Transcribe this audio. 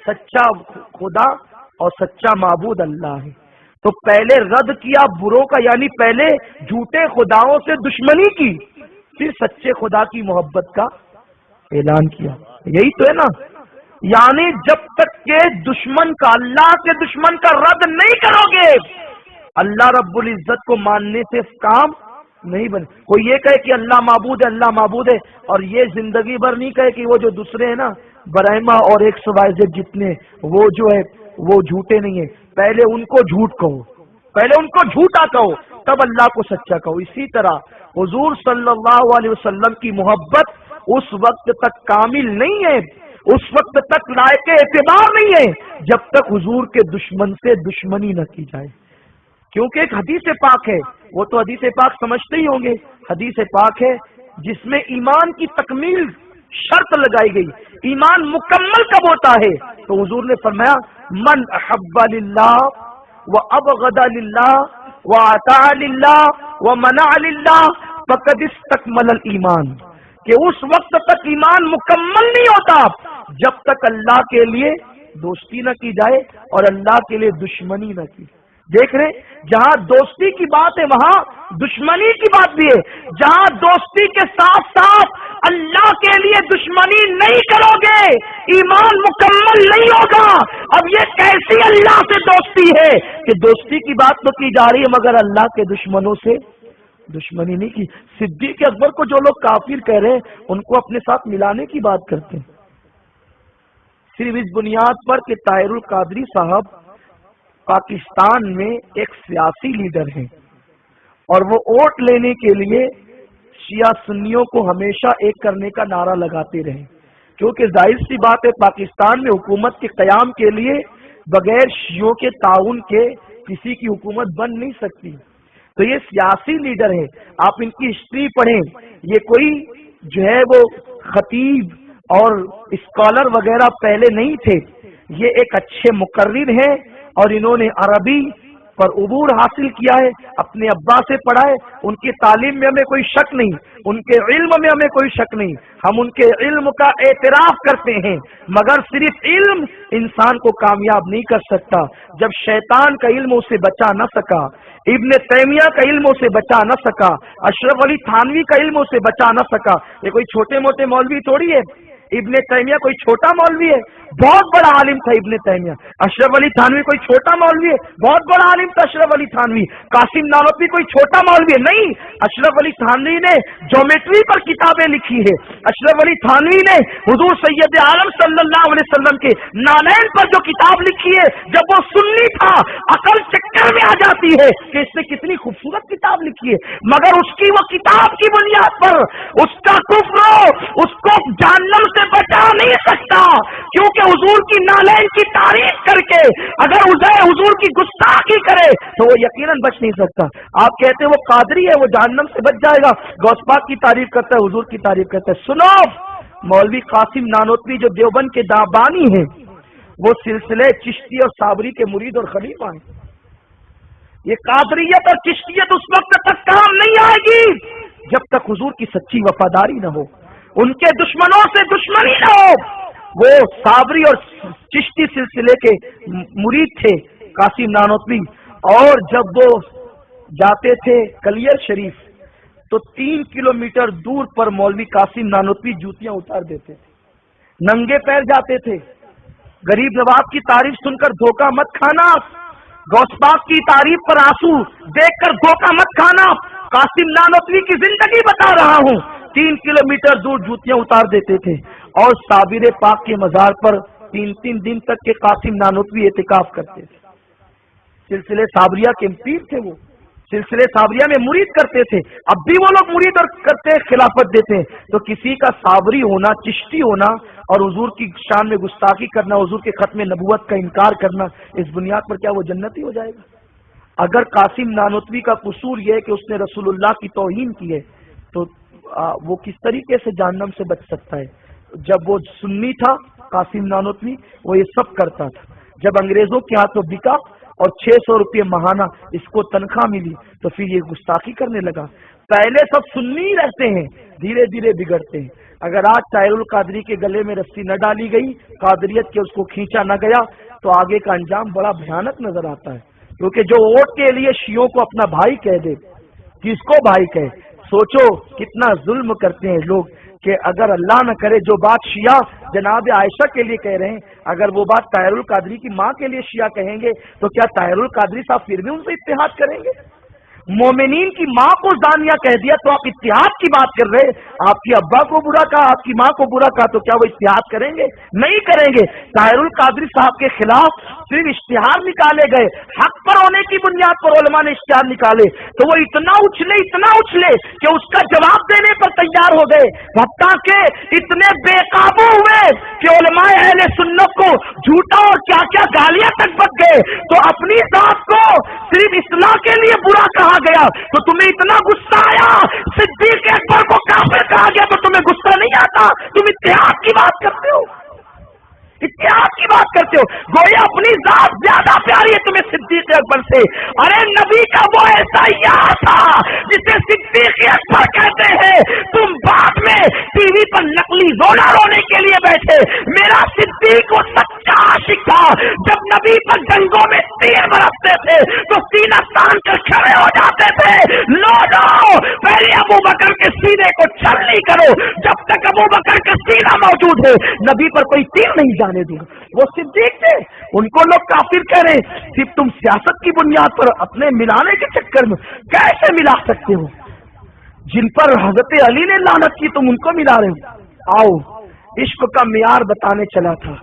سچا خدا اور سچا معبود اللہ ہے. تو پہلے رد کیا بروں کا، یعنی پہلے جھوٹے خداؤں سے دشمنی کی، پھر سچے خدا کی محبت کا اعلان کیا. یہی تو ہے نا. یعنی جب تک کہ دشمن کا، اللہ کے دشمن کا رد نہیں کرو گے، اللہ رب العزت کو ماننے سے کام نہیں بنے. کوئی یہ کہے کہ اللہ معبود ہے، اللہ معبود ہے، اور یہ زندگی بھر نہیں کہے کہ وہ جو دوسرے ہیں نا برہما اور XYZ جتنے، وہ جو ہے وہ جھوٹے نہیں ہیں. پہلے ان کو جھوٹ کہو، پہلے ان کو جھوٹا کہو، تب اللہ کو سچا کہو. اسی طرح حضور صلی اللہ علیہ وسلم کی محبت اس وقت تک کامل نہیں ہے، اس وقت تک لائق اعتبار نہیں ہے جب تک حضور کے دشمن سے دشمنی نہ کی جائے. کیونکہ ایک حدیث پاک ہے، وہ تو حدیث پاک سمجھتے ہی ہوں گے. حدیث پاک ہے جس میں ایمان کی تکمیل شرط لگائی گئی. ایمان مکمل کب ہوتا ہے؟ تو حضور نے فرمایا من احب للہ وابغض للہ واطاع للہ ومنع للہ فقد استکمل الایمان. کہ اس وقت تک ایمان مکمل نہیں ہوتا جب تک اللہ کے لیے دوستی نہ کی جائے اور اللہ کے لیے دشمنی نہ کی. دیکھ رہے جہاں دوستی کی بات ہے وہاں دشمنی کی بات بھی ہے. جہاں دوستی کے ساتھ ساتھ اللہ کے لیے دشمنی نہیں کرو گے ایمان مکمل نہیں ہوگا. اب یہ کیسی اللہ سے دوستی ہے کہ دوستی کی بات تو کی جا رہی ہے مگر اللہ کے دشمنوں سے دشمنی نہیں کی. صدیق اکبر کو جو لوگ کافر کہہ رہے ہیں ان کو اپنے ساتھ ملانے کی بات کرتے ہیں صرف اس بنیاد پر کہ طاہر القادری صاحب پاکستان میں ایک سیاسی لیڈر ہیں اور وہ ووٹ لینے کے لیے شیعہ سنیوں کو ہمیشہ ایک کرنے کا نعرہ لگاتے رہے. کیونکہ ظاہر سی بات ہے پاکستان میں حکومت کے قیام کے لیے بغیر شیعوں کے تعاون کے کسی کی حکومت بن نہیں سکتی. تو یہ سیاسی لیڈر ہے. آپ ان کی ہسٹری پڑھیں. یہ کوئی جو ہے وہ خطیب اور اسکالر وغیرہ پہلے نہیں تھے. یہ ایک اچھے مقرر ہیں اور انہوں نے عربی پر عبور حاصل کیا ہے، اپنے ابا سے پڑھا ہے. ان کی تعلیم میں ہمیں کوئی شک نہیں، ان کے علم میں ہمیں کوئی شک نہیں. ہم ان کے علم کا اعتراف کرتے ہیں مگر صرف علم انسان کو کامیاب نہیں کر سکتا. جب شیطان کا علم اسے بچا نہ سکا، ابن تیمیہ کا علم اسے بچا نہ سکا، اشرف علی تھانوی کا علم اسے بچا نہ سکا. یہ کوئی چھوٹے موٹے مولوی تھوڑی ہے. ابن تیمیہ کوئی چھوٹا مولوی ہے؟ بہت بڑا عالم تھا ابن تیمیہ. اشرف علی تھانوی کوئی چھوٹا مولوی ہے؟ بہت بڑا عالم تھا اشرف علی تھانوی. قاسم نانوتوی کوئی چھوٹا مولوی ہے؟ نہیں. اشرف علی تھانوی نے جیومیٹری پر کتابیں لکھی ہے. اشرف علی تھانوی نے حضور سید عالم صلی اللہ علیہ وسلم کے نانین پر جو کتاب لکھی ہے، جب وہ سنی تھا عقل چکر میں آ جاتی ہے کہ اس نے کتنی خوبصورت کتاب لکھی ہے، مگر اس کی وہ کتاب کی بنیاد پر اس کا کفر اس کو جہنم سے بچا نہیں سکتا. کیونکہ حضور کی نالین کی تعریف کر کے اگر اسے حضور کی گستاخی کرے تو وہ یقیناً بچ نہیں سکتا. آپ کہتے ہیں وہ قادری ہے وہ جہنم سے بچ جائے گا، غوث پاک کی تعریف کرتا ہے، حضور کی تعریف کرتا ہے. سنو، مولوی قاسم نانوتوی جو دیوبند کے دابانی ہیں وہ سلسلے چشتی اور صابری کے مرید اور خلیفہ ہیں. یہ قادریت اور چشتیت اس وقت تک کام نہیں آئے گی جب تک حضور کی سچی وفاداری نہ ہو، ان کے دشمنوں سے دشمنی نہ ہو. وہ صابری اور چشتی سلسلے کے مرید تھے قاسم نانوتوی، اور جب وہ جاتے تھے کلیر شریف تو 3 کلومیٹر دور پر مولوی قاسم نانوتوی جوتیاں اتار دیتے تھے، ننگے پیر جاتے تھے. غریب نواز کی تعریف سن کر دھوکہ مت کھانا، غوث پاک کی تعریف پر آنسو دیکھ کر دھوکہ مت کھانا. قاسم نانوتوی کی زندگی بتا رہا ہوں. 3 کلومیٹر دور جوتیاں اتار دیتے تھے اور صابر پاک کے مزار پر 3 دن تک کے قاسم نانوتوی اعتکاف کرتے تھے. سلسلے صابریہ کے پیر تھے، وہ سلسلے صابریہ میں مرید کرتے تھے. اب بھی وہ لوگ مرید اور کرتے خلافت دیتے ہیں. تو کسی کا صابری ہونا، چشتی ہونا اور حضور کی شان میں گستاخی کرنا، حضور کے ختم نبوت کا انکار کرنا، اس بنیاد پر کیا وہ جنتی ہو جائے گا؟ اگر قاسم نانوتوی کا قصور یہ ہے کہ اس نے رسول اللہ کی توہین کی ہے تو وہ کس طریقے سے جہنم سے بچ سکتا ہے؟ جب وہ سنی تھا قاسم نانوتوی وہ یہ سب کرتا تھا. جب انگریزوں کے ہاتھوں بکا اور 600 روپے ماہانہ اس کو تنخواہ ملی تو پھر یہ گستاخی کرنے لگا. پہلے سب سنی رہتے ہیں، دھیرے دھیرے بگڑتے ہیں۔ اگر آج طاہر القادری کے گلے میں رسی نہ ڈالی گئی، قادریت کے اس کو کھینچا نہ گیا، تو آگے کا انجام بڑا بھیانک نظر آتا ہے۔ کیونکہ جو ووٹ کے لیے شیعوں کو اپنا بھائی کہہ دے، کس کو بھائی کہے؟ سوچو کتنا ظلم کرتے ہیں لوگ، کہ اگر اللہ نہ کرے جو بات شیعہ جناب عائشہ کے لیے کہہ رہے ہیں، اگر وہ بات طاہر القادری کی ماں کے لیے شیعہ کہیں گے تو کیا طاہر القادری صاحب پھر بھی ان سے اتحاد کریں گے؟ مومنین کی ماں کو زانیہ کہہ دیا تو آپ اتحاد کی بات کر رہے، آپ کی ابا کو برا کہا، آپ کی ماں کو برا کہا، تو کیا وہ اتحاد کریں گے؟ نہیں کریں گے۔ طاہر القادری صاحب کے خلاف صرف اشتہار نکالے گئے، حق پر ہونے کی بنیاد پر علماء نے اشتہار نکالے تو وہ اتنا اچھلے کہ اس کا جواب دینے پر تیار ہو گئے، حتیٰ کہ اتنے بے قابو ہوئے کہ علماء اہل سنت کو جھوٹا اور کیا کیا گالیاں تک بک گئے۔ تو اپنی ذات کو صرف اصلاح کے لیے برا کہا گیا تو تمہیں اتنا غصہ آیا، صدیق اکبر کو کافر کہا گیا تو تمہیں غصہ نہیں آتا؟ تم اتحاد کی بات کرتے ہو، اتحاد کی بات کرتے ہو، گویا اپنی ذات زیادہ پیاری ہے تمہیں صدیق اکبر سے۔ ارے نبی کا وہ ایسا یار تھا جسے صدیق اکبر کہتے ہیں، تم بعد میں ٹی وی پر نقلی رونا رونے کے لیے بیٹھے، میرا صدیق وہ سچا عاشق تھا، جب نبی پر جنگوں میں تیر برستے تھے تو سینہ تان کر کھڑے ہو جاتے تھے، لو پہلے ابو بکر کے سینے کو چھلنی کرو، جب تک ابو بکر کا سینہ موجود ہے نبی پر کوئی تیر نہیں جانے دوں۔ وہ صدیق تھے، ان کو لوگ کافر کہہ رہے ہیں، صرف تم سیاست کی بنیاد پر اپنے ملانے کے چکر میں کیسے ملا سکتے ہو؟ جن پر حضرت علی نے لعنت کی تم ان کو ملا رہے ہو۔ آؤ عشق کا معیار بتانے چلا تھا۔